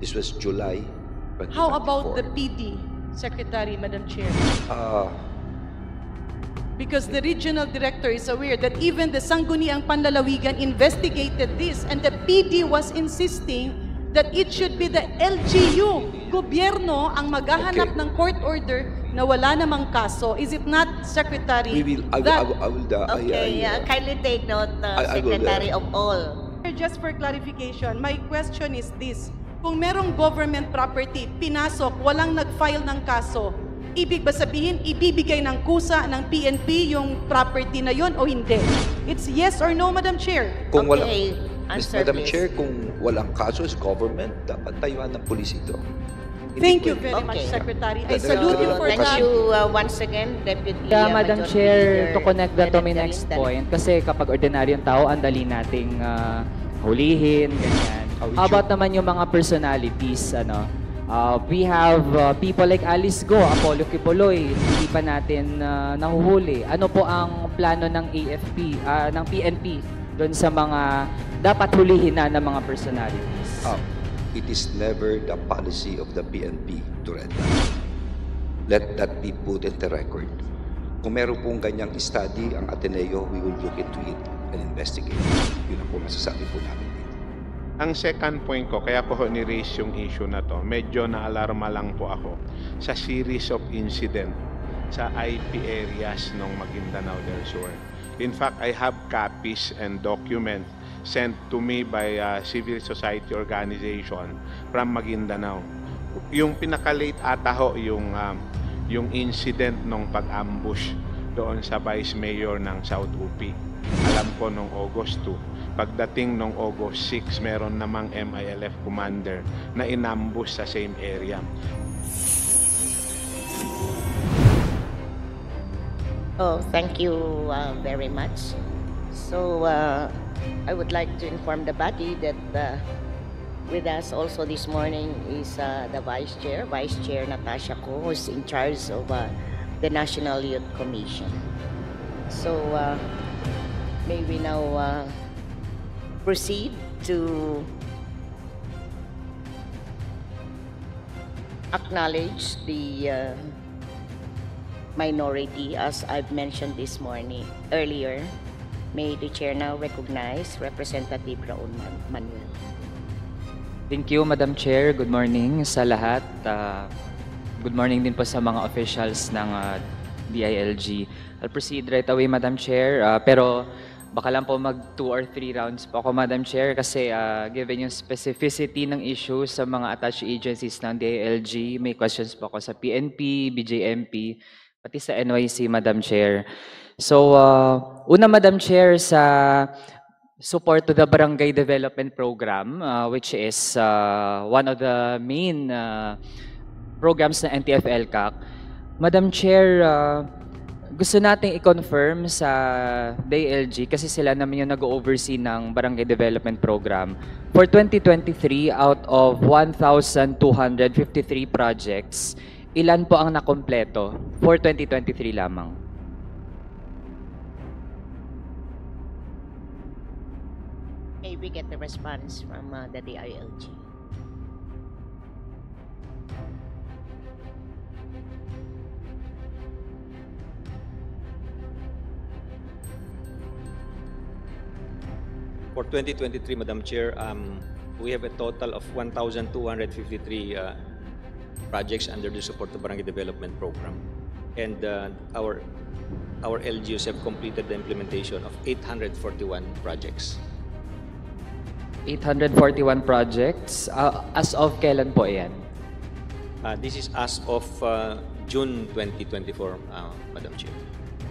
This was July 2024. How about the PD, Secretary, Madam Chair? Because the regional director is aware that even the Sangguniang Panlalawigan investigated this, and the PD was insisting that it should be the LGU, gobyerno, ang maghahanap ng court order na wala namang kaso. Is it not, Secretary? Kindly take note, Secretary of all. Just for clarification, my question is this. Kung merong government property, pinasok, walang nag-file ng kaso, ibig ba sabihin, ibibigay ng kusa ng PNP yung property na yon o hindi? It's yes or no, Madam Chair? Kung Okay, answer, Madam please. Chair, kung walang kaso sa government, dapat tayuan ng pulis ito. Thank you very much, Secretary. I salute you for Thank that. you once again, Deputy Madam Majority Chair, Leader to connect that to my Kenneth next Galindan. point, kasi kapag ordinaryong tao, ang dali nating hulihin, ganyan. How about naman yung mga personalities, ano? We have people like Alice Go, Apollo Kipuloy, hindi pa natin nahuhuli. Ano po ang plano ng AFP, ng PNP, doon sa mga dapat hulihin na ng mga personalities? It is never the policy of the PNP to red line. Let that be put in the record. Kung meron pong ganyang study ang Ateneo, we will look into it and investigate. Yun ang po masasabi po namin dito. Ang second point ko, kaya ko ni-raise yung issue na to, medyo na-alarma lang po ako sa series of incident sa IP areas ng Maguindanao del Sur. In fact, I have copies and documents sent to me by a civil society organization from Maguindanao. Yung pinaka-late ata ho, yung incident ng pag-ambush doon sa Vice Mayor ng South UP. Alam ko nung August 2. Pagdating nung August 6, meron namang MILF commander na inambush sa same area. Oh, thank you very much. So, I would like to inform the body that with us also this morning is the Vice Chair Natasha Ko, who is in charge of the National Youth Commission. So, may we now proceed to acknowledge the minority, as I've mentioned this morning earlier. May the chair now recognize Representative Raul Manuel. Thank you, Madam Chair. Good morning sa lahat. Good morning din po sa mga officials ng DILG. I'll proceed right away, Madam Chair. Pero baka lang po mag 2 or 3 rounds po ako, Madam Chair, kasi given yung specificity ng issue sa mga attached agencies ng DILG, may questions po ako sa PNP, BJMP, pati sa NYC, Madam Chair. So, una, Madam Chair, sa support to the Barangay Development Program, which is one of the main programs ng NTF-ELCAC. Madam Chair, gusto nating i-confirm sa DILG kasi sila naman yung nag-oversee ng Barangay Development Program. For 2023, out of 1,253 projects, ilan po ang nakompleto for 2023 lamang? May we get the response from the DILG? For 2023, Madam Chair, we have a total of 1,253 projects under the Support to Barangay Development Program. And our LGUs have completed the implementation of 841 projects. 841 projects. As of kailan po yan? This is as of June 2024, Madam Chair.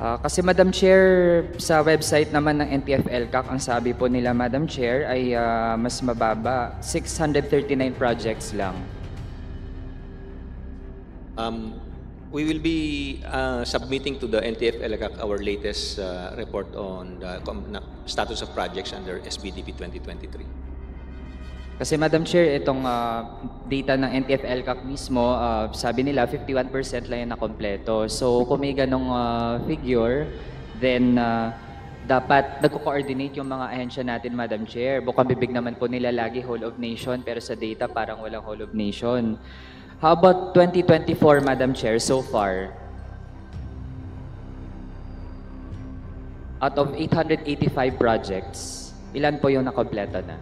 Kasi Madam Chair, sa website naman ng NTF-ELCAC, ang sabi po nila, Madam Chair, ay mas mababa, 639 projects lang. We will be submitting to the NTF-ELCAC our latest report on the status of projects under SBDP 2023. Kasi Madam Chair, itong data ng NTF-ELCAC mismo, sabi nila 51% lang yung nakompleto. So kung may ganong figure, then dapat nagko-coordinate yung mga ahensya natin, Madam Chair. Bukang bibig naman po nila lagi whole of nation, pero sa data parang walang whole of nation. How about 2024, Madam Chair, so far? Out of 885 projects, ilan po yung nakompleto na?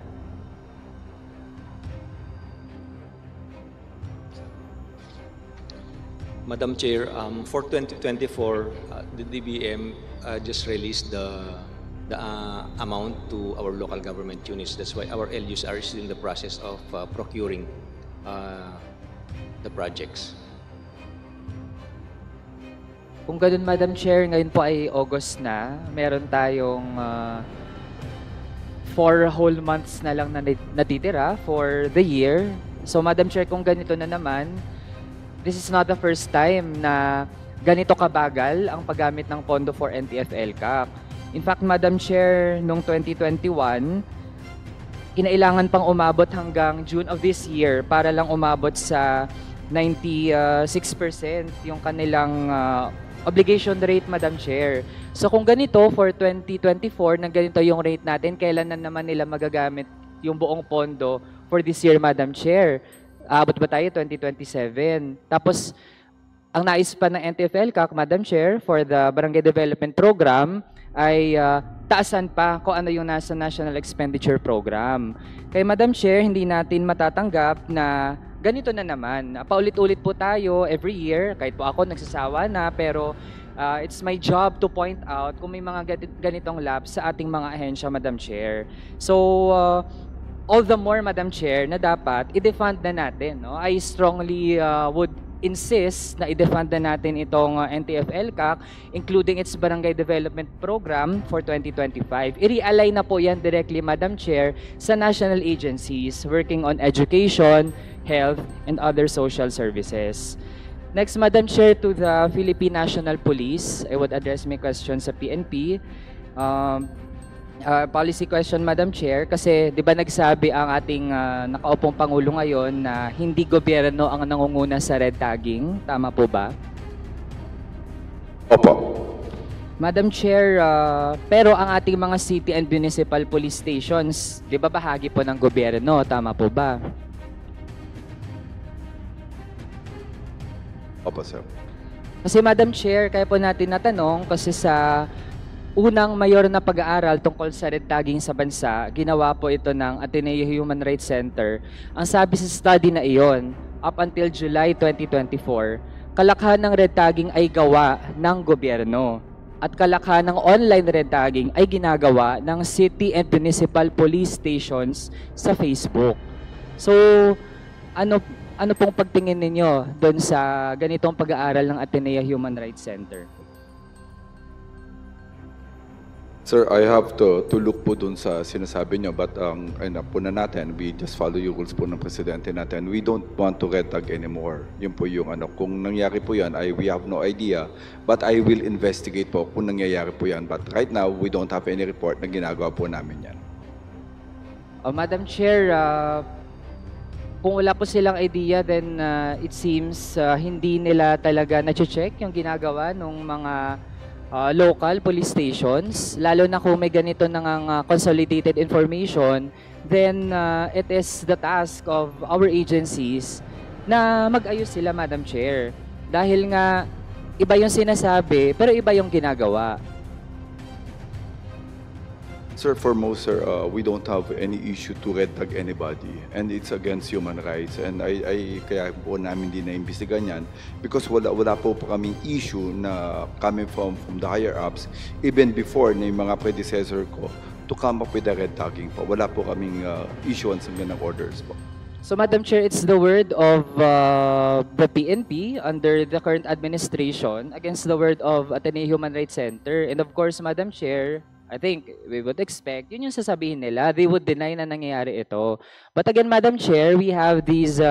Madam Chair, for 2024, the DBM just released the amount to our local government units. That's why our LUs are still in the process of procuring the projects. Kung ganun, Madam Chair, ngayon po ay August na. Meron tayong 4 whole months na lang na natitira for the year. So, Madam Chair, kung ganito na naman, this is not the first time na ganito kabagal ang paggamit ng pondo for NTF-ELCAC. In fact, Madam Chair, noong 2021, kinailangan pang umabot hanggang June of this year para lang umabot sa 96% yung kanilang obligation rate, Madam Chair. So kung ganito for 2024, na ganito yung rate natin, kailan na naman nila magagamit yung buong pondo for this year, Madam Chair? Abot ba tayo 2027? Tapos, ang nais pa ng NTF-ELCAC, Madam Chair, for the Barangay Development Program ay taasan pa kung ano yung nasa National Expenditure Program. Kaya Madam Chair, hindi natin matatanggap na ganito na naman. Paulit-ulit po tayo every year, kahit po ako nagsasawa na, pero it's my job to point out kung may mga ganitong lapse sa ating mga ahensya, Madam Chair. So, all the more, Madam Chair, na dapat i-defund na natin. No? I strongly would insist na i-defund na natin itong NTF-ELCAC, including its Barangay Development Program for 2025. I-realign na po yan directly, Madam Chair, sa national agencies working on education, health, and other social services. Next, Madam Chair, to the Philippine National Police, I would address my question sa PNP. Policy question, Madam Chair, kasi di ba nagsabi ang ating nakaupong Pangulo ngayon na hindi gobyerno ang nangunguna sa red tagging? Tama po ba? Opo. Madam Chair, pero ang ating mga city and municipal police stations, di ba bahagi po ng gobyerno? Tama po ba? Opo, sir. Kasi Madam Chair, kaya po natin natanong kasi sa unang mayor na pag-aaral tungkol sa red tagging sa bansa, ginawa po ito ng Ateneo Human Rights Center. Ang sabi sa study na iyon, up until July 2024, kalakhan ng red tagging ay gawa ng gobyerno. At kalakhan ng online red tagging ay ginagawa ng city and municipal police stations sa Facebook. So, ano pong pagtingin ninyo doon sa ganitong pag-aaral ng Ateneo Human Rights Center? Sir, I have to look po dun sa sinasabi nyo, but po na natin, we just follow yung rules po ng presidente natin. We don't want to red tag anymore. Yun po yung kung nangyari po yan, we have no idea, but I will investigate po kung nangyayari po yan. But right now, we don't have any report na ginagawa po namin yan. Madam Chair, kung wala po silang idea, then it seems hindi nila talaga na-check yung ginagawa ng mga local police stations, lalo na kung may ganito nang consolidated information, then it is the task of our agencies na mag-ayos sila, Madam Chair. Dahil nga, iba yung sinasabi, pero iba yung ginagawa. Sir, foremost, sir, we don't have any issue to red tag anybody, and it's against human rights. And kaya po namin din na-imbestigan yan because wala po kaming issue na coming from the higher ups, even before na yung mga predecessor ko, to come up with the red tagging po. Wala po kaming issuance ng orders po. So, Madam Chair, it's the word of the PNP under the current administration against the word of Ateneo Human Rights Center. And of course, Madam Chair, I think we would expect, yun yung sasabihin nila, they would deny na nangyayari ito. But again, Madam Chair, we have these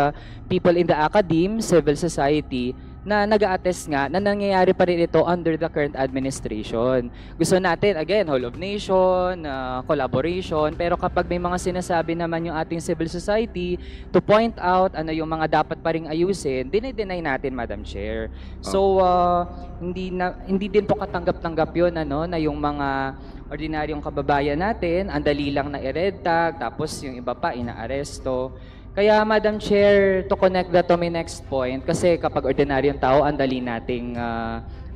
people in the academe, civil society, na nag-a-attest nga na nangyayari pa rin ito under the current administration. Gusto natin, again, whole of nation, collaboration, pero kapag may mga sinasabi naman yung ating civil society to point out ano yung mga dapat pa ring ayusin, dinay-deny natin, Madam Chair. So, hindi din po katanggap-tanggap yun, ano, na yung mga ordinaryong kababayan natin, ang dali lang na i-red tag, tapos yung iba pa, inaaresto. Kaya, Madam Chair, to connect that to my next point, kasi kapag ordinaryong tao, ang dali nating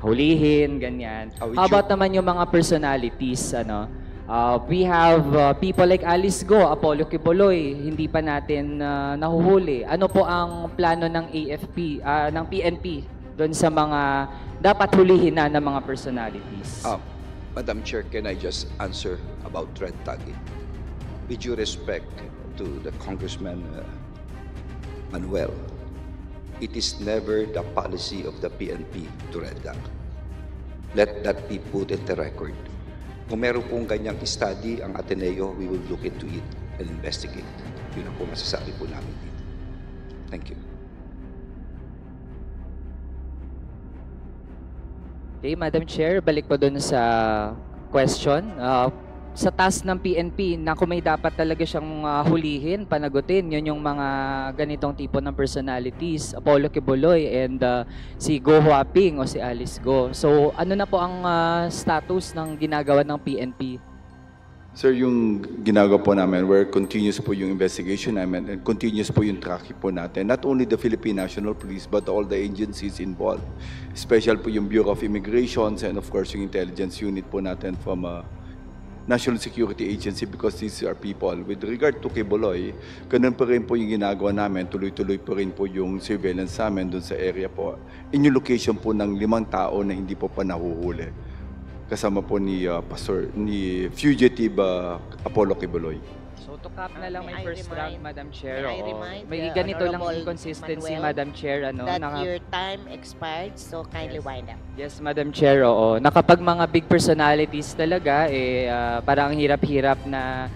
hulihin, ganyan. How about naman yung mga personalities, ano? We have people like Alice Go, Apollo Kibuloy, hindi pa natin nahuhuli. Ano po ang plano ng AFP, ng PNP, doon sa mga dapat hulihin na ng mga personalities? Madam Chair, can I just answer about red tagging? With due respect to the Congressman Manuel, it is never the policy of the PNP to red tag. Let that be put in the record. Kung meron pong ganyang study ang Ateneo, we will look into it and investigate. Yun ang po masasabi po namin dito. Thank you. Okay, Madam Chair, balik po doon sa question. Sa task ng PNP, na kung may dapat talaga siyang hulihin, panagutin, yun yung mga ganitong tipo ng personalities, Apollo Kibuloy and si Go Huaping o si Alice Go. So, ano na po ang status ng ginagawa ng PNP? Sir, yung ginagawa po namin, where continuous po yung investigation namin and continuous po yung tracking po natin. Not only the Philippine National Police, but all the agencies involved. Special po yung Bureau of Immigrations and of course yung intelligence unit po natin from National Security Agency because these are people. With regard to Kibuloy, ganun pa rin po yung ginagawa namin. Tuloy-tuloy po rin po yung surveillance namin doon sa area po. In yung location po ng 5 tao na hindi po pa nahuhuli. Kasama po ni fugitive Apollo Kibuloy. So to cap na lang may I first round, remind- Madam Chair. may I Oo. remind May the ganito lang Honorable inconsistency, Manuel, Madam Chair. Ano, that your time expired, so kindly wind up. Yes, Madam Chair, oo. Nakapag mga big personalities talaga, parang ang hirap-hirap na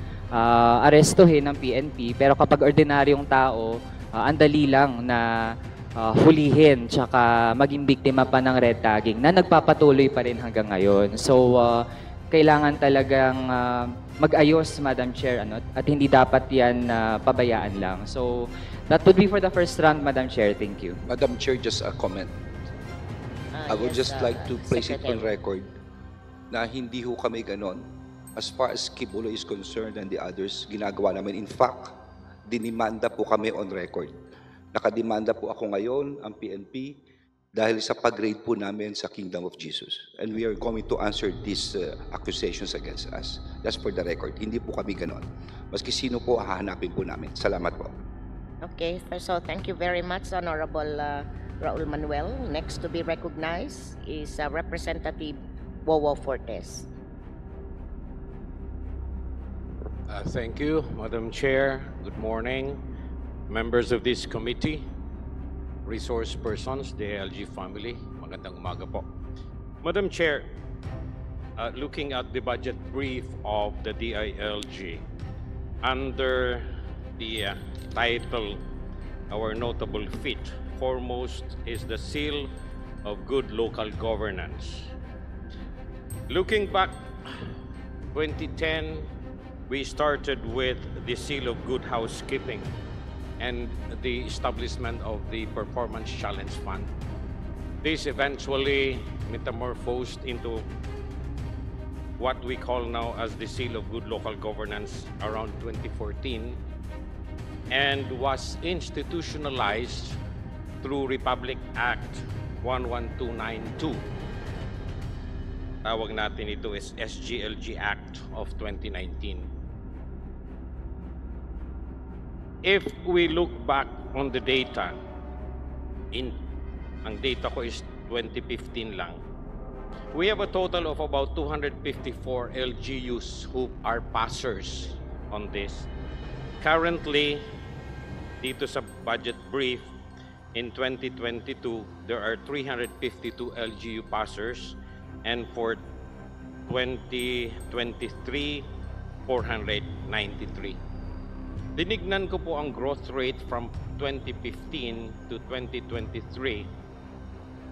arestuhin ng PNP. Pero kapag ordinaryong tao, ang dali lang na hulihin tsaka maging biktima pa ng red tagging na nagpapatuloy pa rin hanggang ngayon. So, kailangan talagang mag-ayos, Madam Chair, ano, at hindi dapat yan pabayaan lang. So, that would be for the first round, Madam Chair. Thank you. Madam Chair, just a comment. I would Yes, just like to place it on Secretary. record na hindi ho kami ganon. As far as Kibuloy is concerned and the others, ginagawa namin. In fact, dinimanda po kami on record. Nakademanda po ako ngayon, ang PNP, dahil sa pag-raid po namin sa Kingdom of Jesus. And we are going to answer these accusations against us. Just for the record, hindi po kami ganon. Maski sino po, hahanapin po namin. Salamat po. Okay, so thank you very much, Honorable Raul Manuel. Next to be recognized is Representative Wowo Fortes. Thank you, Madam Chair. Good morning, members of this committee, resource persons, the ALG family. Magandang umaga po. Madam Chair, looking at the budget brief of the DILG, under the title, Our Notable Feat, foremost is the Seal of Good Local Governance. Looking back, 2010, we started with the Seal of Good Housekeeping and the establishment of the Performance Challenge Fund. This eventually metamorphosed into what we call now as the Seal of Good Local Governance around 2014 and was institutionalized through Republic Act 11292. Tawag natin ito is SGLG Act of 2019. If we look back on the data, ang data ko is 2015 lang, we have a total of about 254 LGUs who are passers on this. Currently, dito sa budget brief, in 2022, there are 352 LGU passers, and for 2023, 493. Dinignan ko po ang growth rate from 2015 to 2023.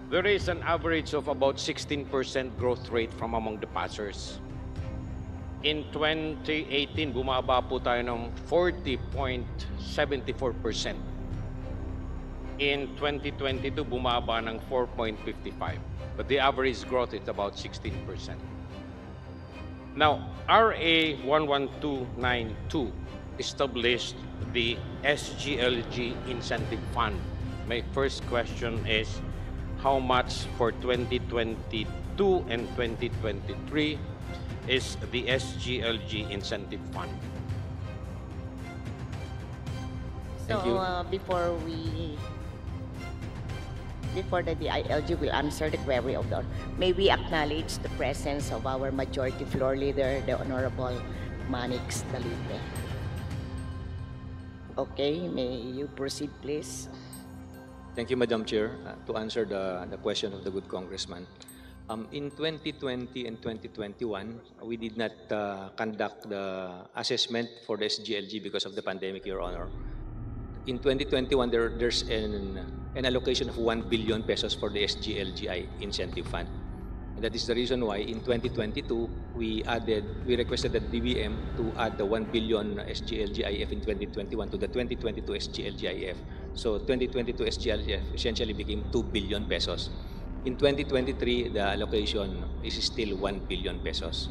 there is an average of about 16% growth rate from among the passers. In 2018, bumaba po tayo ng 40.74%. In 2022, bumaba ng 4.55%. But the average growth is about 16%. Now, RA 11292 established the SGLG Incentive Fund. My first question is, how much for 2022 and 2023 is the SGLG Incentive Fund? So, Thank you. before the DILG will answer the query of the, may we acknowledge the presence of our majority floor leader, the Honorable Manix Dalipe. Okay, may you proceed, please. Thank you, Madam Chair. To answer the question of the good congressman, in 2020 and 2021, we did not conduct the assessment for the SGLG because of the pandemic, Your Honor. In 2021, there's an allocation of 1 billion pesos for the SGLGI Incentive Fund. And that is the reason why in 2022, we requested the DBM to add the 1 billion SGLGIF in 2021 to the 2022 SGLGIF. So 2022 SGLGIF essentially became 2 billion pesos. In 2023, the allocation is still 1 billion pesos.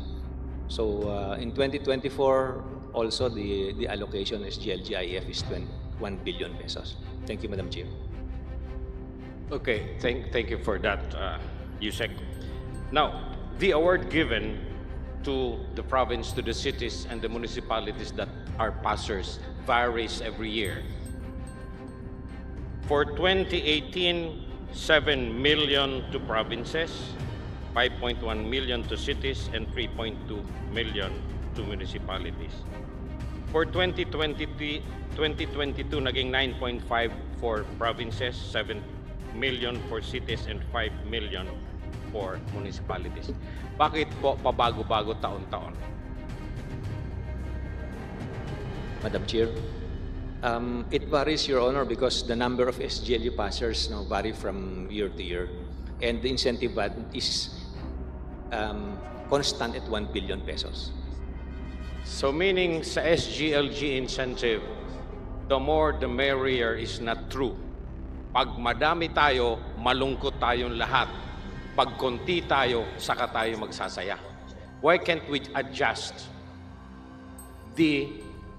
So in 2024, also the allocation SGLGIF is 1 billion pesos. Thank you, Madam Chair. Okay, thank you for that, Yusek. Now, the award given to the province, to the cities and the municipalities that are passers varies every year. For 2018, 7 million to provinces, 5.1 million to cities, and 3.2 million to municipalities. For 2022, naging 9.5 for provinces, 7 million for cities, and 5 million for municipalities. Bakit po pabago-bago taon-taon? Madam Chair, it varies, Your Honor, because the number of SGLU passers now vary from year to year, and the incentive fund is constant at 1 billion pesos. So meaning sa SGLG incentive, the more the merrier is not true. Pag madami tayo, malungkot tayong lahat. Pag konti tayo, saka tayo magsasaya. Why can't we adjust the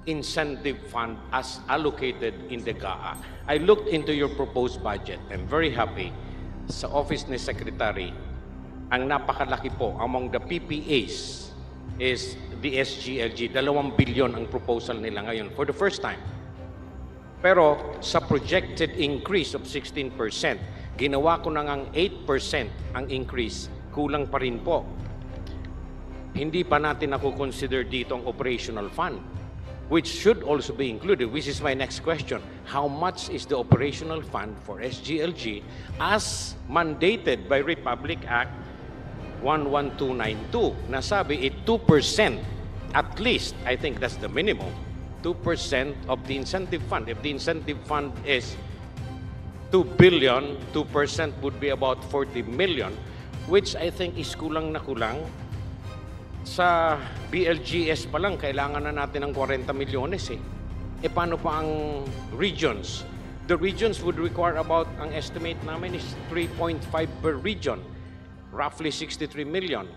incentive fund as allocated in the GAA? I looked into your proposed budget. I'm very happy. Sa office ni Secretary, ang napakalaki po among the PPAs is the SGLG. 2 billion ang proposal nila ngayon for the first time. Pero sa projected increase of 16%, ginawa ko na ngang 8% ang increase, kulang pa rin po. Hindi pa natin consider dito ang operational fund, which should also be included, which is my next question. How much is the operational fund for SGLG as mandated by Republic Act 11292? Nasabi 2% at least. I think that's the minimum. 2% of the incentive fund. If the incentive fund is 2 billion, 2% would be about 40 million, which I think is kulang na kulang. Sa BLGS pa lang, kailangan na natin ng 40 milyones eh. E paano pa ang regions? The regions would require about, ang estimate namin is 3.5 per region, roughly 63 million.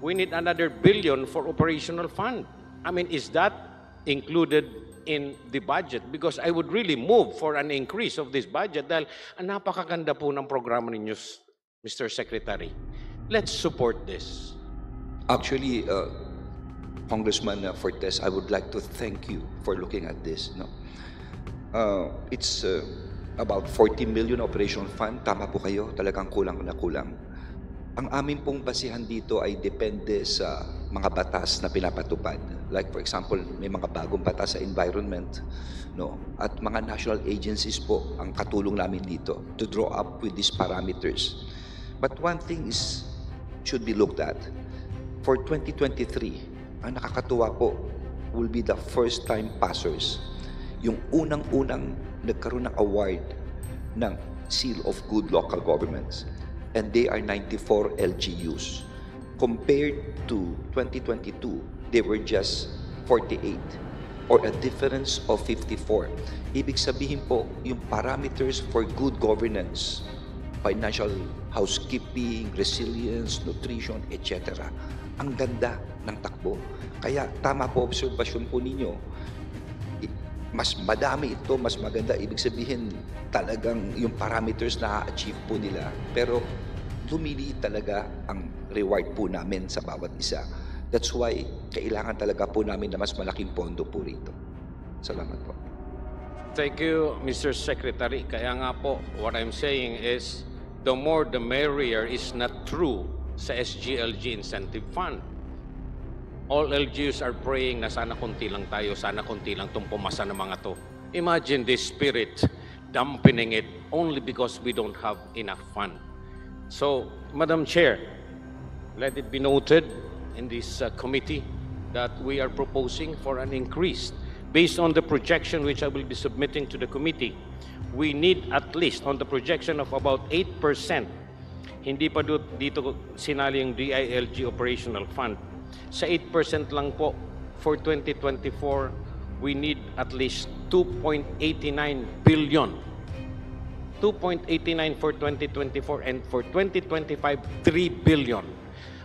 We need another billion for operational fund. I mean, is that included in the budget? Because I would really move for an increase of this budget dahil napakaganda po ng programa ninyo, Mr. Secretary. Let's support this. Actually, Congressman Fortes, I would like to thank you for looking at this. No? It's about 40 million operational fund. Tama po kayo, talagang kulang na kulang. Ang amin pong basihan dito ay depende sa mga batas na pinapatupad. Like for example, may mga bagong batas sa environment, no? At mga national agencies po ang katulong namin dito to draw up with these parameters. But one thing should be looked at. For 2023, ang nakakatuwa po will be the first-time passers. Yung unang-unang nagkaroon ng award ng Seal of Good Local Governments, and they are 94 LGUs. Compared to 2022, they were just 48, or a difference of 54. Ibig sabihin po, yung parameters for good governance, financial housekeeping, resilience, nutrition, etc. Ang ganda ng takbo. Kaya tama po obserbasyon po ninyo. Mas madami ito, mas maganda. Ibig sabihin talagang yung parameters na achieve po nila. Pero lumiliit talaga ang reward po namin sa bawat isa. That's why kailangan talaga po namin na mas malaking pondo po rito. Salamat po. Thank you, Mr. Secretary. Kaya nga po, what I'm saying is, the more the merrier is not true sa SGLG Incentive Fund. All LGUs are praying na sana konti lang tayo, sana konti lang itong pumasa ng mga to. Imagine this spirit dampening it only because we don't have enough fund. So, Madam Chair, let it be noted in this committee that we are proposing for an increase. Based on the projection which I will be submitting to the committee, we need at least on the projection of about 8%. Hindi pa dito sinali yung DILG Operational Fund. Sa 8% lang po for 2024, we need at least 2.89 billion. 2.89 for 2024 and for 2025, 3 billion.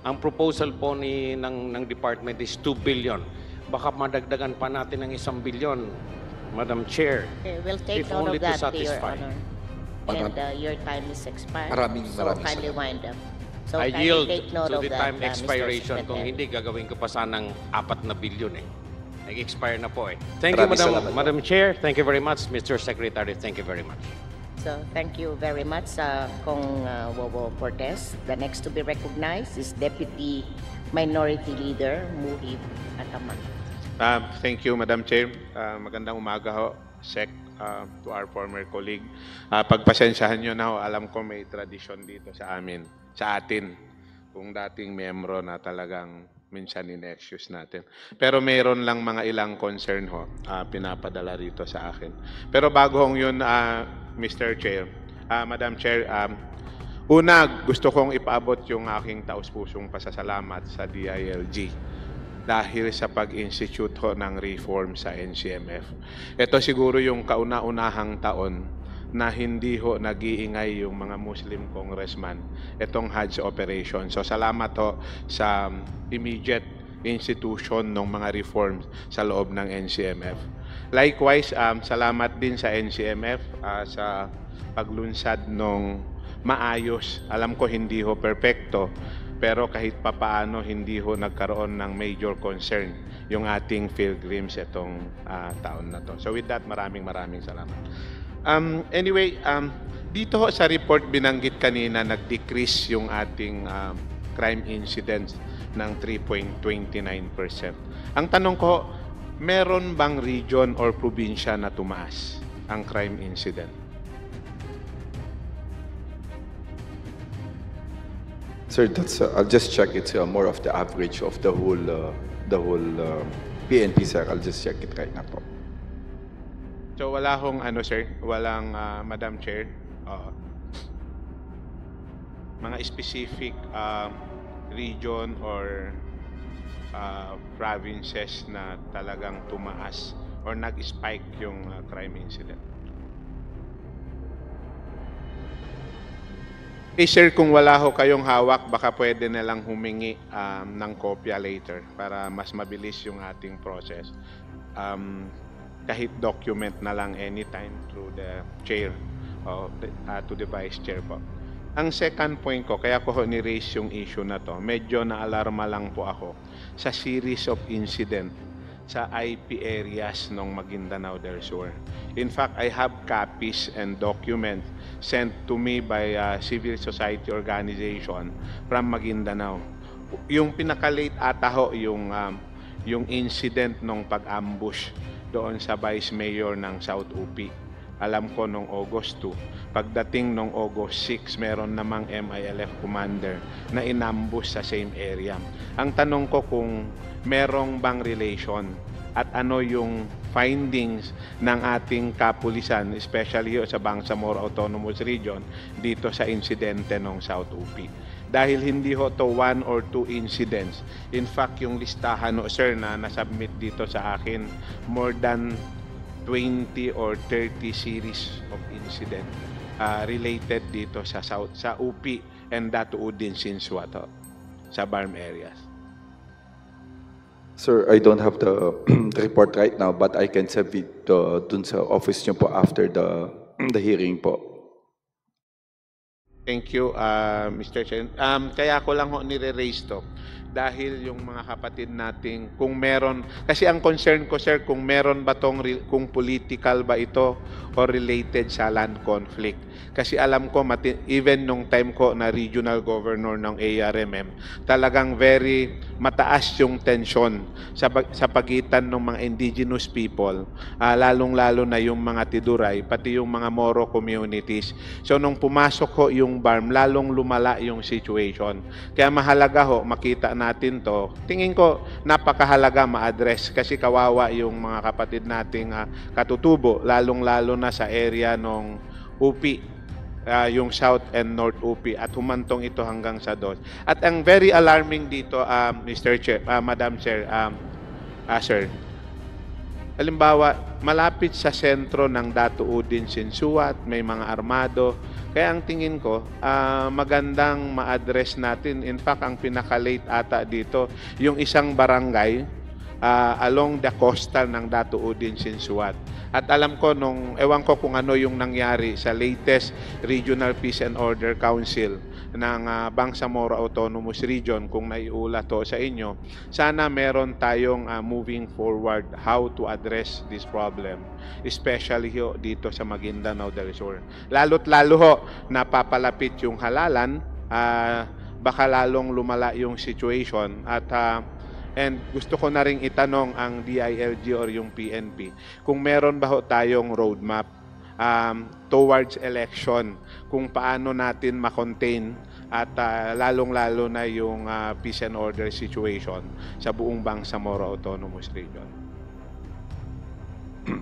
Ang proposal po ng department is 2 billion. Baka madagdagan pa natin ng 1 billion, Madam Chair. Okay, we'll take If note only of to that, Your satisfy. Honor. And your time is expired. Maraming so kindly salamat. wind up. So I kindly yield take note to of the that, time Mr. expiration. Kung Secretary. hindi, gagawin ko pa sanang 4 na bilyon eh. Nag-expire na po eh. Thank you, Maraming salamat po. Madam Chair. Thank you very much, Mr. Secretary. Thank you very much. So thank you very much, Kong Wowo Cortez. The next to be recognized is Deputy Minority Leader Muhib Ataman. Thank you, Madam Chair. Magandang umaga ho, Sec, to our former colleague. Pagpasensyahan nyo na ho, alam ko may tradisyon dito sa amin, sa atin, kung dating miyembro na talagang minsan in-excuse natin. Pero mayroon lang mga ilang concern ho, pinapadala rito sa akin. Pero bago hong yun, Mr. Chair, Madam Chair, una, gusto kong ipaabot yung aking taus-pusong pasasalamat sa DILG dahil sa pag-institute ho ng reform sa NCMF. Ito siguro yung kauna-unahang taon na hindi ho nag-iingay yung mga Muslim congressman itong Hajj operation. So salamat ho sa immediate institution ng mga reforms sa loob ng NCMF. Likewise, salamat din sa NCMF sa paglunsad ng maayos. Alam ko hindi ho perfecto, pero kahit papaano hindi ho nagkaroon ng major concern yung ating pilgrims itong taon na to. So with that, maraming salamat. Anyway, dito ho sa report binanggit kanina, nag-decrease yung ating crime incidents ng 3.29%. Ang tanong ko, meron bang region or probinsya na tumaas ang crime incident? Sir, that's I'll just check. It's more of the average of the whole PNP, sir. I'll just check it right now po. So wala hong ano, sir, walang Madam Chair, mga specific region or provinces na talagang tumaas or nag-spike yung crime incident. Sir, kung wala ho kayong hawak, baka pwede nilang humingi ng kopya later para mas mabilis yung ating process. Kahit document na lang anytime through the chair to the vice chair po. Ang second point ko, kaya ko ni-raise yung issue na to, medyo na-alarma lang po ako sa series of incident sa IP areas ng Maguindanao del Sur. In fact, I have copies and documents sent to me by a civil society organization from Maguindanao. Yung pinaka-late ata ho, yung incident ng pag-ambush doon sa Vice Mayor ng South UP. Alam ko nung August 2. Pagdating nung August 6, meron namang MILF commander na inambush sa same area. Ang tanong ko kung merong bang relation at ano yung findings ng ating kapulisan, especially sa Bangsamoro Autonomous Region, dito sa insidente ng South UP. Dahil hindi ho to 1 or 2 incidents. In fact, yung listahan no, sir, na nasubmit dito sa akin, more than 20 or 30 series of incident related dito sa UP and Datuudin Sinswa to, sa BARM areas. Sir, I don't have the report right now, but I can send it dun sa office niyo po after the hearing po. Thank you, Mr. Chen. Kaya ko lang ho nire-raise to dahil yung mga kapatid nating kung meron, kasi ang concern ko, sir, kung meron ba tong, kung political ba ito or related sa land conflict. Kasi alam ko, even nung time ko na regional governor ng ARMM, talagang very mataas yung tension sa pagitan ng mga indigenous people, lalong-lalo na yung mga Tiduray, pati yung mga Moro communities. So nung pumasok ho yung BARM, lalong lumala yung situation. Kaya mahalaga ho, makita natin to. Tingin ko, napakahalaga ma-address kasi kawawa yung mga kapatid nating katutubo, lalong-lalo na sa area ng UP. Yung South and North UP at humantong ito hanggang sa DOS. At ang very alarming dito, Mr. Chair, Madam Chair, Sir, halimbawa, malapit sa sentro ng Datuudin Sinsuat, may mga armado. Kaya ang tingin ko, magandang ma-address natin. In fact, ang pinaka-late ata dito, yung isang barangay along the coastal ng Datuudin Sinsuat. At alam ko, ewan ko kung ano yung nangyari sa latest Regional Peace and Order Council ng Bangsamoro Autonomous Region, kung naiulat to sa inyo, sana meron tayong moving forward how to address this problem, especially dito sa Maguindanao del Sur. Lalo't lalo ho, napapalapit yung halalan, baka lalong lumala yung situation at and gusto ko na rin itanong ang DILG or yung PNP kung meron ba ho tayong roadmap towards election, kung paano natin ma-contain at lalong-lalo na yung peace and order situation sa buong Bangsamoro Autonomous Region.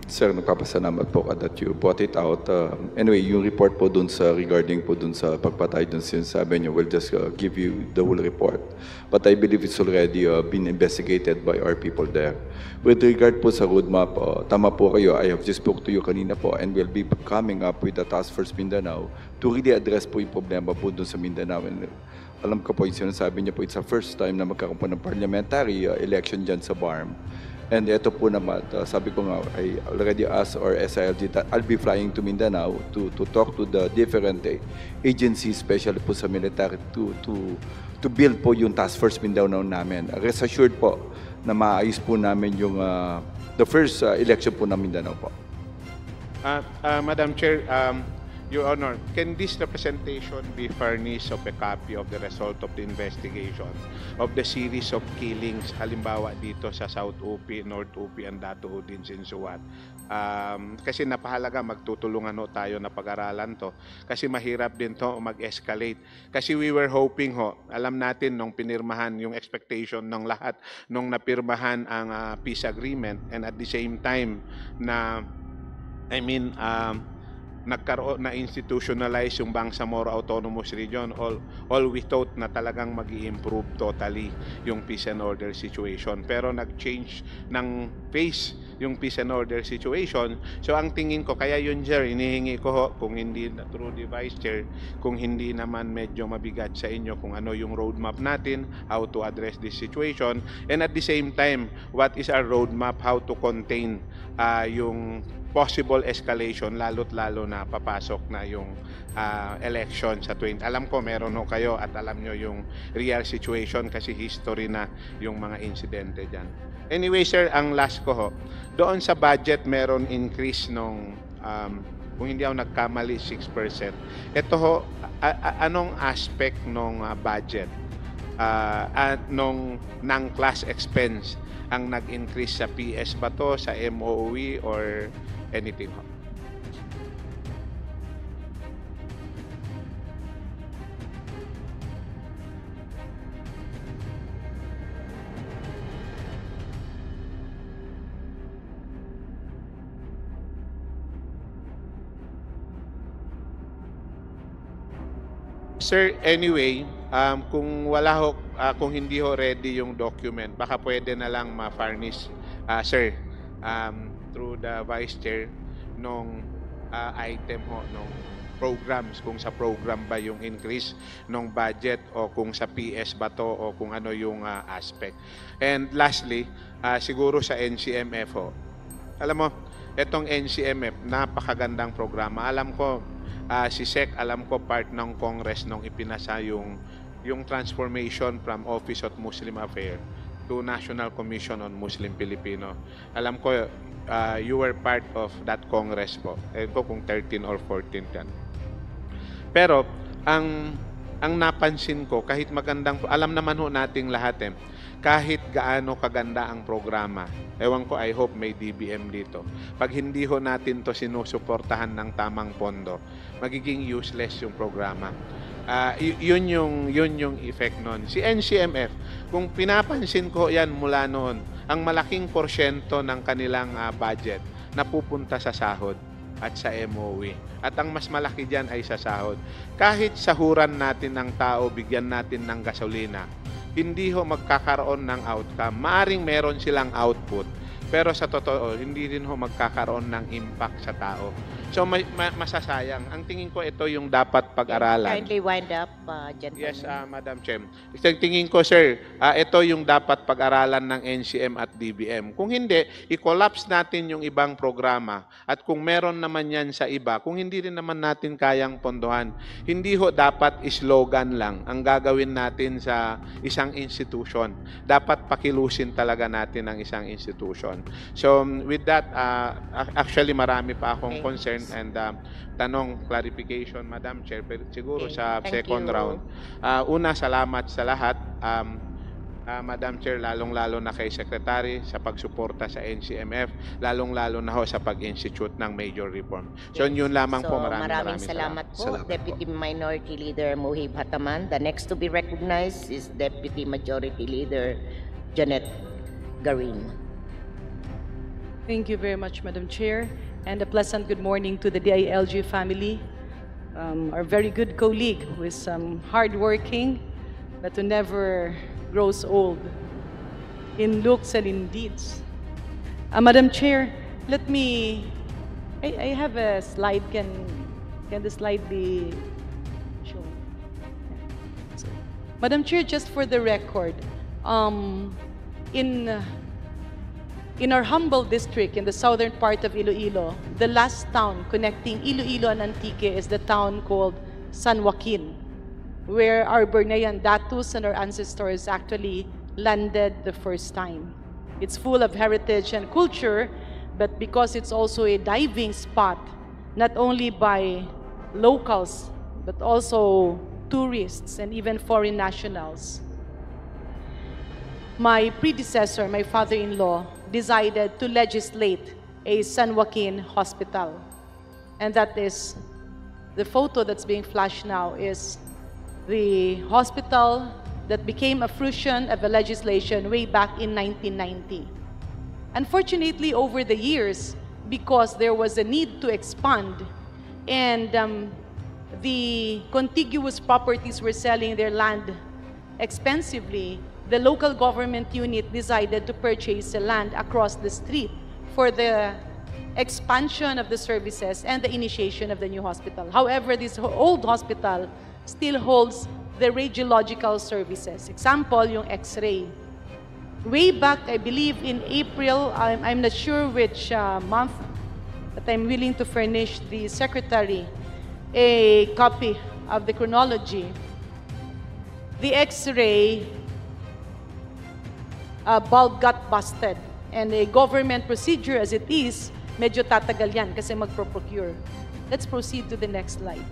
Sir, nagpapasalamat po that you brought it out. Anyway, yung report po dun sa regarding po dun sa pagpatay dun sinasabi niyo, we'll just give you the whole report. But I believe it's already been investigated by our people there. With regard po sa roadmap, tama po kayo, I have just spoke to you kanina po and we'll be coming up with the Task Force Mindanao to really address po yung problema po dun sa Mindanao. And alam ko po yung sinasabi niyo po, it's the first time na magkakaroon po ng parliamentary election dyan sa BARM. And ito po naman, sabi ko nga, I already asked our SILG that I'll be flying to Mindanao to talk to the different agencies, especially po sa military, to build po yung Task Force Mindanao namin. Rest assured po na maayos po namin yung the first election po ng Mindanao po. Madam Chair, Your Honor, can this representation be furnished of a copy of the result of the investigation of the series of killings, halimbawa dito sa South UP, North UP, and Datuudin Sinsuat? Kasi napahalaga, magtutulungan ho tayo na pag-aralan to. Kasi mahirap din to mag-escalate. Kasi we were hoping ho, alam natin nung pinirmahan yung expectation ng lahat, nung napirmahan ang peace agreement, and at the same time na, nagkaroon na institutionalize yung Bangsamoro Autonomous Region, all we thought na talagang mag-i-improve totally yung peace and order situation. Pero nag-change ng face yung peace and order situation. So ang tingin ko, kaya yun, sir, inihingi ko ho, kung hindi through the Vice Chair, kung hindi naman medyo mabigat sa inyo kung ano yung roadmap natin, how to address this situation, and at the same time, what is our roadmap, how to contain yung possible escalation, lalo't lalo na papasok na yung election sa 20. Alam ko meron ho kayo at alam nyo yung real situation kasi history na yung mga insidente dyan. Anyway, sir, ang last ko ho, doon sa budget meron increase nung kung hindi ako nagkamali 6%. Ito ho, anong aspect nung budget at nung class expense ang nag-increase sa PS ba to, sa MOE or anything ho? Sir, anyway, kung wala ho, kung hindi ho ready yung document, baka pwede na lang ma-furnish, sir, through the Vice Chair nung item ho, nung programs, kung sa program ba yung increase ng budget o kung sa PS ba to o kung ano yung aspect. And lastly, siguro sa NCMF ho. Alam mo, itong NCMF, napakagandang programa. Alam ko, si SEC, alam ko part ng Congress nung ipinasa yung transformation from Office of Muslim Affairs to National Commission on Muslim Filipino. Alam ko, you were part of that Congress po. Ewan ko kung 13 or 14 yan. Pero, ang napansin ko, kahit magandang, alam naman ho nating lahat kahit gaano kaganda ang programa, ewan ko, I hope may DBM dito. Pag hindi ho natin to sinusuportahan ng tamang pondo, magiging useless yung programa. Yun yung effect nun. Si NCMF, kung pinapansin ko yan mula noon, ang malaking porsyento ng kanilang budget napupunta sa sahod at sa MOE. At ang mas malaki dyan ay sa sahod. Kahit sahuran natin ng tao, bigyan natin ng gasolina, hindi ho magkakaroon ng outcome. Maaring meron silang output, pero sa totoo, hindi din ho magkakaroon ng impact sa tao. So, masasayang. Ang tingin ko, ito yung dapat pag-aralan. Kindly wind up, gentlemen. Yes, Madam Chair. Tingin ko, sir, ito yung dapat pag-aralan ng NCM at DBM. Kung hindi, i-collapse natin yung ibang programa. At kung meron naman yan sa iba, kung hindi rin naman natin kayang pondohan, hindi ho dapat slogan lang ang gagawin natin sa isang institution. Dapat pakilusin talaga natin ang isang institution. So, with that, actually marami pa akong concern and tanong, clarification, Madam Chair, pero siguro sa second round. Una, salamat sa lahat, Madam Chair, lalong-lalo na kay Secretary sa pagsuporta sa NCMF, lalong-lalo na ho sa pag-institute ng major reform. So, yun lamang po. Maraming salamat po, Salamat Deputy Minority Leader Muhib Hataman. The next to be recognized is Deputy Majority Leader Janet Garin. Thank you very much, Madam Chair, and a pleasant good morning to the DILG family, our very good colleague who is hardworking, but who never grows old in looks and in deeds. Madam Chair, let me, I have a slide. Can the slide be shown? So, Madam Chair, just for the record, in our humble district in the southern part of Iloilo, the last town connecting Iloilo and Antique is the town called San Joaquin, where our Bornean datus and our ancestors actually landed the first time. It's full of heritage and culture, but because it's also a diving spot, not only by locals, but also tourists and even foreign nationals. My predecessor, my father-in-law, decided to legislate a San Joaquin hospital. And that is, the photo that's being flashed now is the hospital that became a fruition of a legislation way back in 1990. Unfortunately, over the years, because there was a need to expand and the contiguous properties were selling their land expensively, the local government unit decided to purchase the land across the street for the expansion of the services and the initiation of the new hospital. However, this old hospital still holds the radiological services. Example, yung X-ray. Way back, I believe in April, I'm not sure which month, but I'm willing to furnish the secretary a copy of the chronology. The X-ray bulb got busted, and a government procedure as it is, medyo tatagal yan kasi magpro-procure. Let's proceed to the next slide.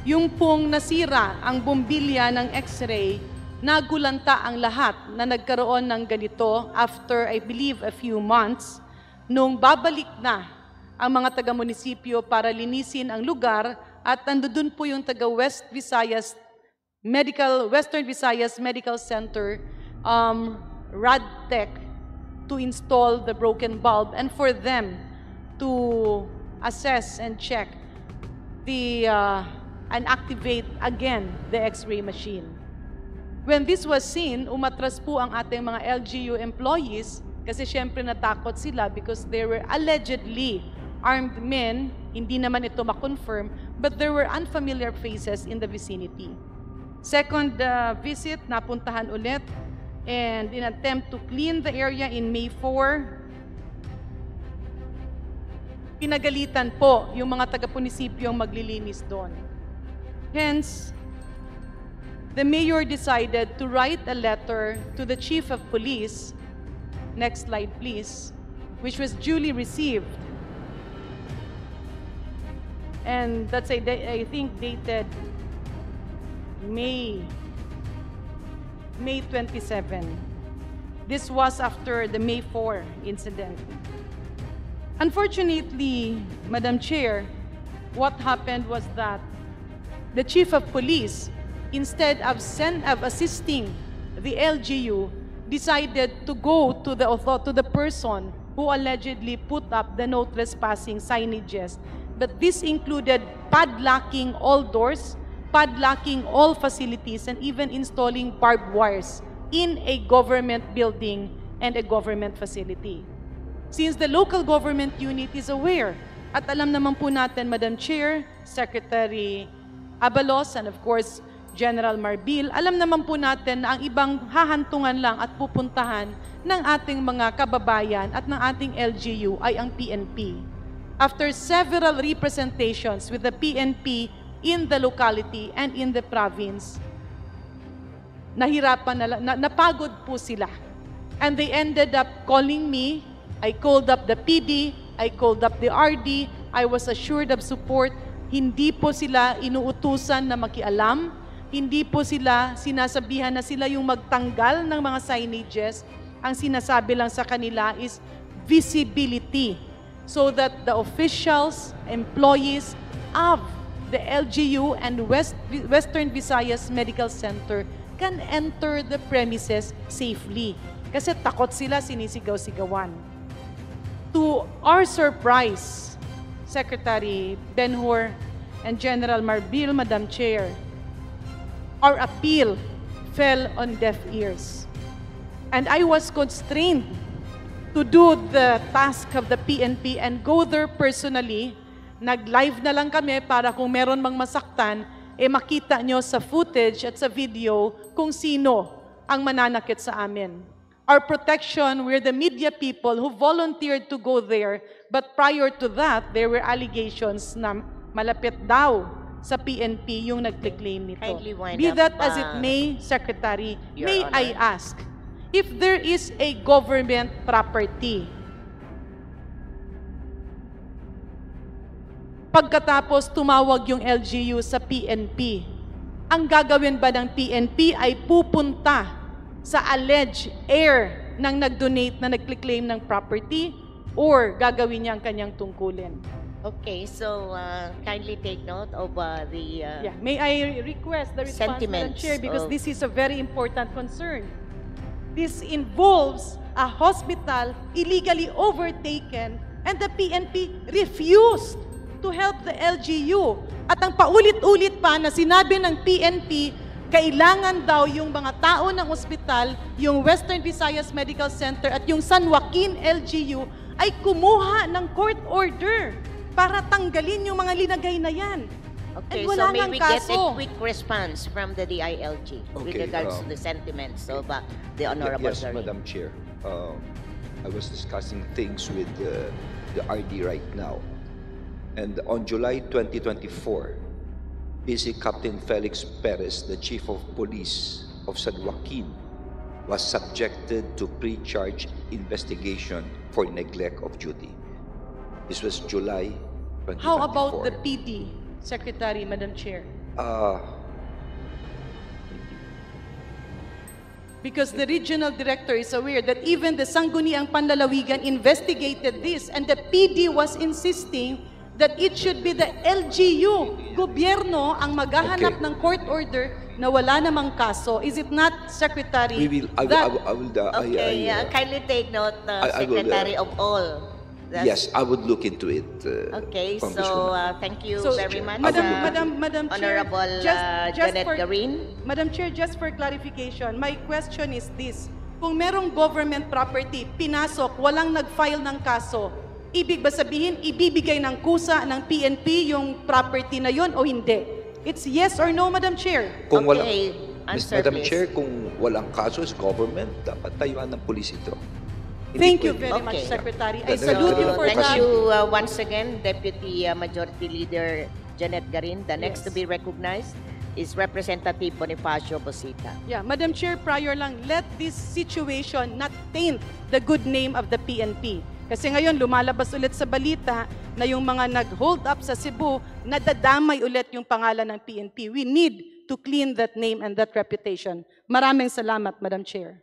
Yung pong nasira ang bombilya ng X-ray, nagulanta ang lahat na nagkaroon ng ganito after, I believe, a few months, nung babalik na ang mga taga-munisipyo para linisin ang lugar at nandoon po yung taga-Western Visayas Medical Center, RadTech, to install the broken bulb and for them to assess and check and activate again the X-ray machine. When this was seen, umatras po ang ating mga LGU employees kasi syempre natakot sila because there were allegedly armed men, hindi naman ito ma-confirm, but there were unfamiliar faces in the vicinity. Second visit, napuntahan ulit, and in attempt to clean the area in May 4, pinagalitan po yung mga taga-munisipyong maglilinis doon. Hence, the mayor decided to write a letter to the chief of police, next slide please, which was duly received. And that's I think dated May 27. This was after the May 4 incident. Unfortunately, Madam Chair, what happened was that the chief of police, instead of assisting the LGU, decided to go to the person who allegedly put up the no trespassing signages. But this included padlocking all doors, padlocking all facilities, and even installing barbed wires in a government building and a government facility. Since the local government unit is aware, at alam naman po natin, Madam Chair, Secretary Abalos, and of course, General Marbil, alam naman po natin na ang ibang hahantungan lang at pupuntahan ng ating mga kababayan at ng ating LGU ay ang PNP. After several representations with the PNP in the locality and in the province, napagod po sila. And they ended up calling me. I called up the PD, I called up the RD, I was assured of support. Hindi po sila inuutusan na makialam, hindi po sila sinasabihan na sila yung magtanggal ng mga signages. Ang sinasabi lang sa kanila is visibility so that the officials, employees of the LGU and Western Visayas Medical Center can enter the premises safely. Kasi takot sila, sinisigaw-sigawan. To our surprise, Secretary Benhur and General Marbil, Madam Chair, our appeal fell on deaf ears. And I was constrained to do the task of the PNP and go there personally. Nag-live na lang kami para kung meron mang masaktan, makita nyo sa footage at sa video kung sino ang mananakit sa amin. Our protection were the media people who volunteered to go there, but prior to that, there were allegations na malapit daw sa PNP yung nag-claim nito. Be that as it may, Secretary, may I ask, if there is a government property, pagkatapos tumawag yung LGU sa PNP, ang gagawin ba ng PNP ay pupunta sa alleged heir ng nag-donate na nag-claim ng property or gagawin niya ang kanyang tungkulin? Okay, so kindly take note of the May I request the response, Madam Chair, because this is a very important concern. This involves a hospital illegally overtaken and the PNP refused to help the LGU. At ang paulit-ulit pa na sinabi ng PNP, kailangan daw yung mga tao ng ospital, yung Western Visayas Medical Center at yung San Joaquin LGU ay kumuha ng court order para tanggalin yung mga linagay na yan. Okay, so may we get a quick response from the DILG with regards to the sentiments of the Honorable Yes, Garin. Madam Chair. I was discussing things with the RD right now. And on July 2024, PC Captain Felix Perez, the Chief of Police of San Joaquin, was subjected to pre-charge investigation for neglect of duty. This was July 2024. How about the PD, Secretary, Madam Chair? Because the regional director is aware that even the Sangguniang Panlalawigan investigated this and the PD was insisting that it should be the LGU, gobyerno, ang maghahanap ng court order na wala namang kaso. Is it not, Secretary? Kindly take note, Secretary, of all Yes, I would look into it, Okay, so Congresswoman. thank you So, very much, Madam Chair, Honorable just Janet for- Garin. Madam Chair, just for clarification, my question is this. Kung merong government property, pinasok, walang nag-file ng kaso, ibig ba sabihin, ibibigay ng kusa ng PNP yung property na yon o hindi? It's yes or no, Madam Chair? Kung walang, Okay, answer Madam please. Chair, kung walang kaso is government, dapat tayuan ng pulis ito. Hindi Thank you pwede. very much, Okay. Secretary. I So, salute you for Thank that. you once again, Deputy Majority Leader Janet Garin. The next to Yes. be recognized is Representative Bonifacio Bosita. Yeah, Madam Chair, prior lang, let this situation not taint the good name of the PNP. Kasi ngayon, lumalabas ulit sa balita na yung mga nag-hold up sa Cebu, nadadamay ulit yung pangalan ng PNP. We need to clean that name and that reputation. Maraming salamat, Madam Chair.